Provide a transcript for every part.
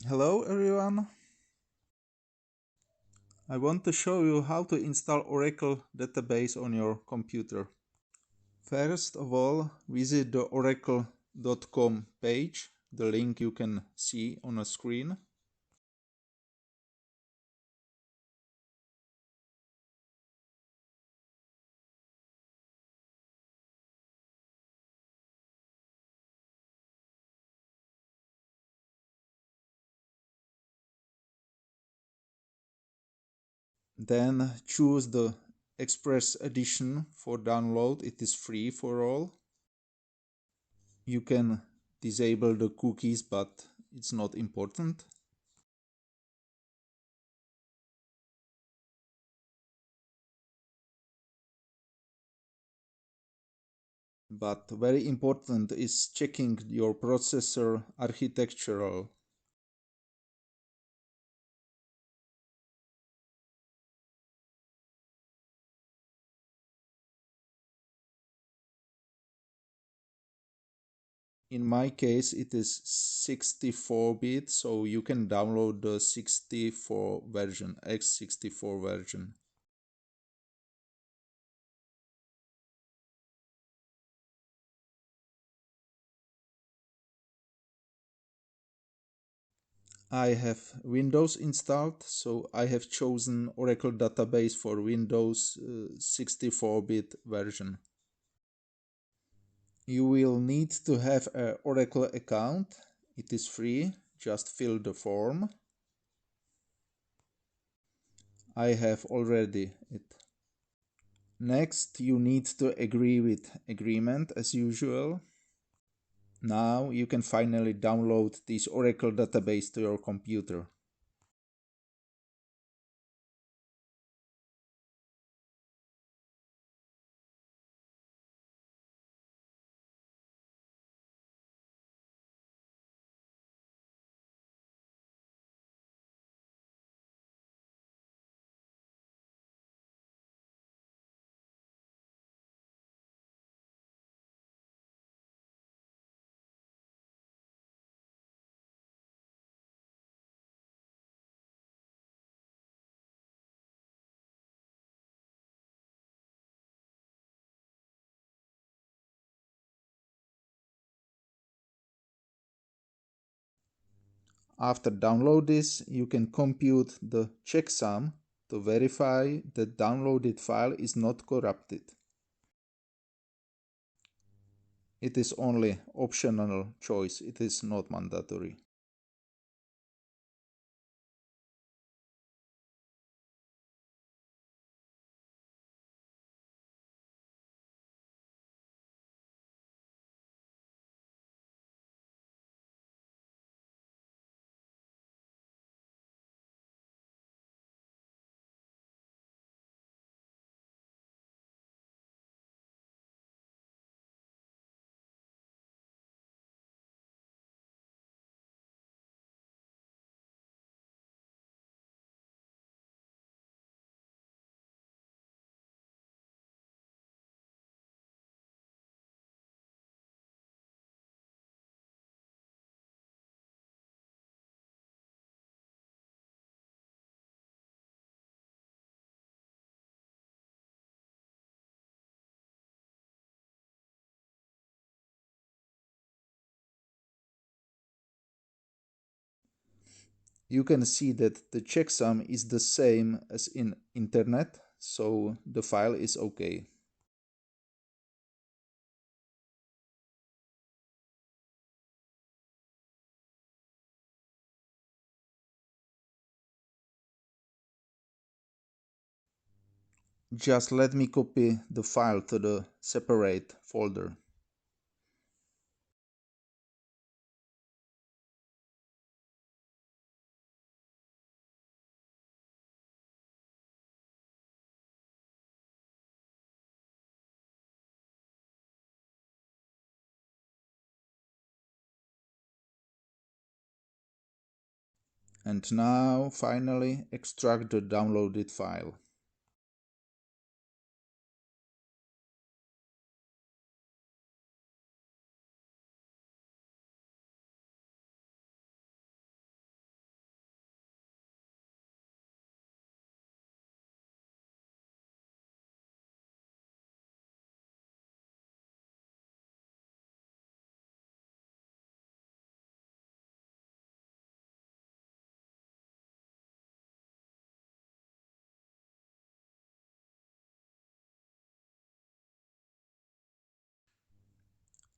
Hello everyone, I want to show you how to install Oracle database on your computer. First of all, visit the oracle.com page, the link you can see on a screen. Then choose the Express edition for download, it is free for all. You can disable the cookies, but it's not important. But very important is checking your processor architectural. In my case, it is 64-bit, so you can download the 64 version, x64 version. I have Windows installed, so I have chosen Oracle database for Windows 64-bit version. You will need to have an Oracle account. It is free, just fill the form. I have already it. Next, you need to agree with agreement as usual. Now you can finally download this Oracle database to your computer. After download this, you can compute the checksum to verify the downloaded file is not corrupted. It is only optional choice, it is not mandatory. You can see that the checksum is the same as in internet, so the file is okay. Just let me copy the file to the separate folder. And now, finally, extract the downloaded file.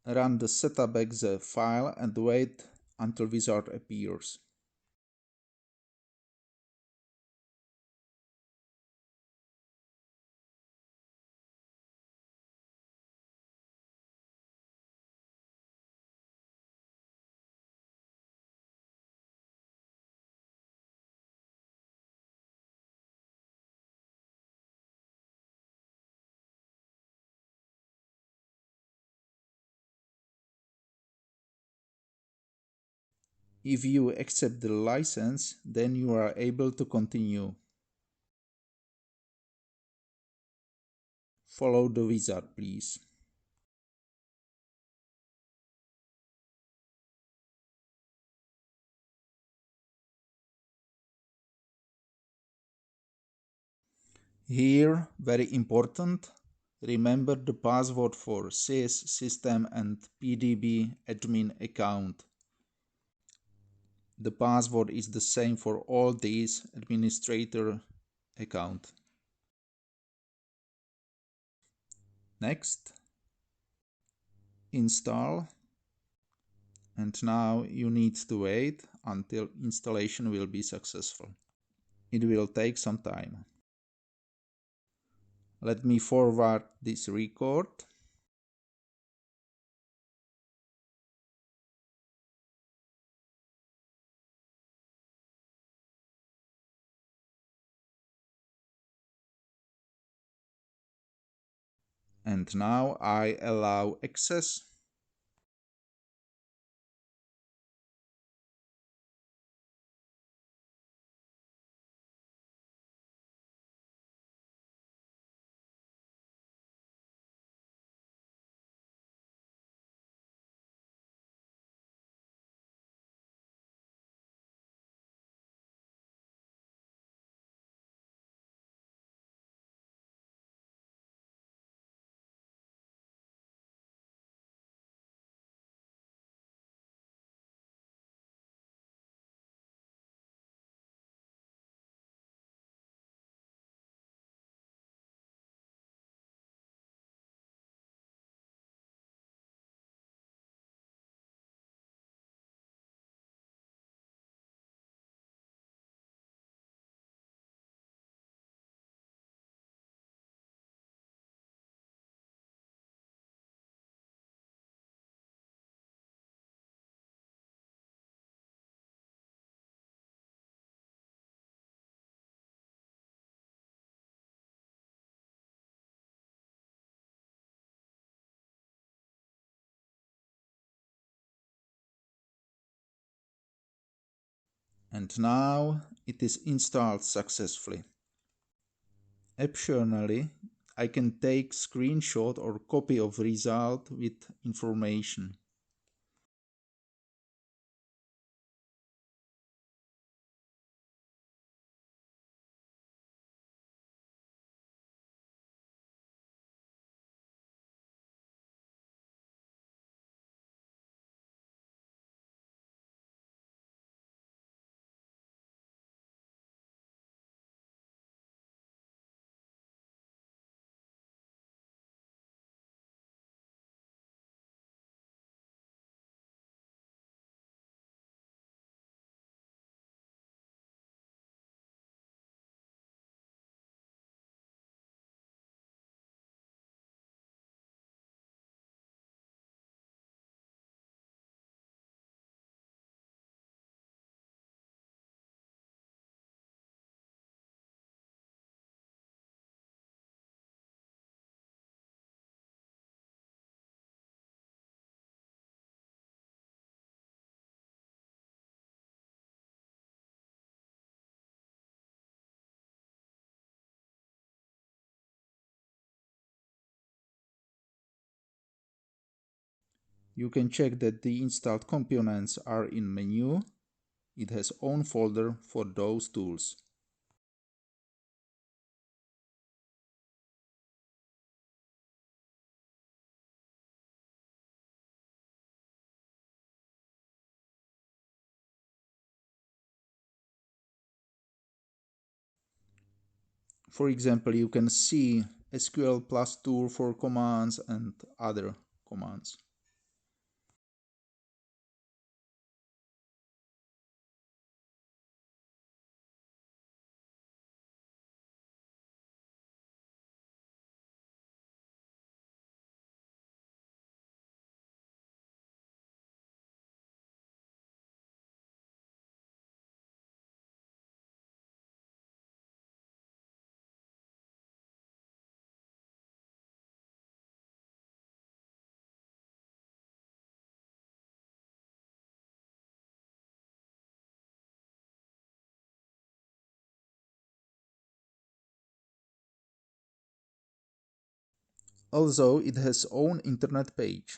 Run the setup.exe file and wait until wizard appears. If you accept the license, then you are able to continue. Follow the wizard, please. Here, very important, remember the password for sys, system and pdb admin account. The password is the same for all these administrator accounts. Next, install, and now you need to wait until installation will be successful. It will take some time. Let me forward this record. And now I allow access. And now it is installed successfully. Optionally, I can take screenshot or copy of result with information. You can check that the installed components are in menu. It has own folder for those tools. For example, you can see SQL plus tool for commands and other commands. Also, it has own internet page.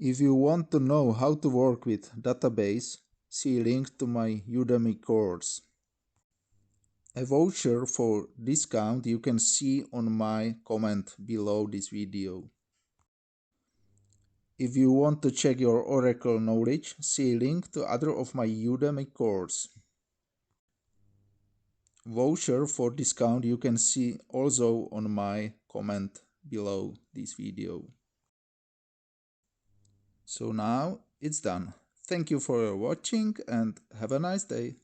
If you want to know how to work with database, see link to my Udemy course. A voucher for discount you can see on my comment below this video. If you want to check your Oracle knowledge, see link to other of my Udemy course. Voucher for discount you can see also on my comment below this video. So now it's done. Thank you for watching and have a nice day.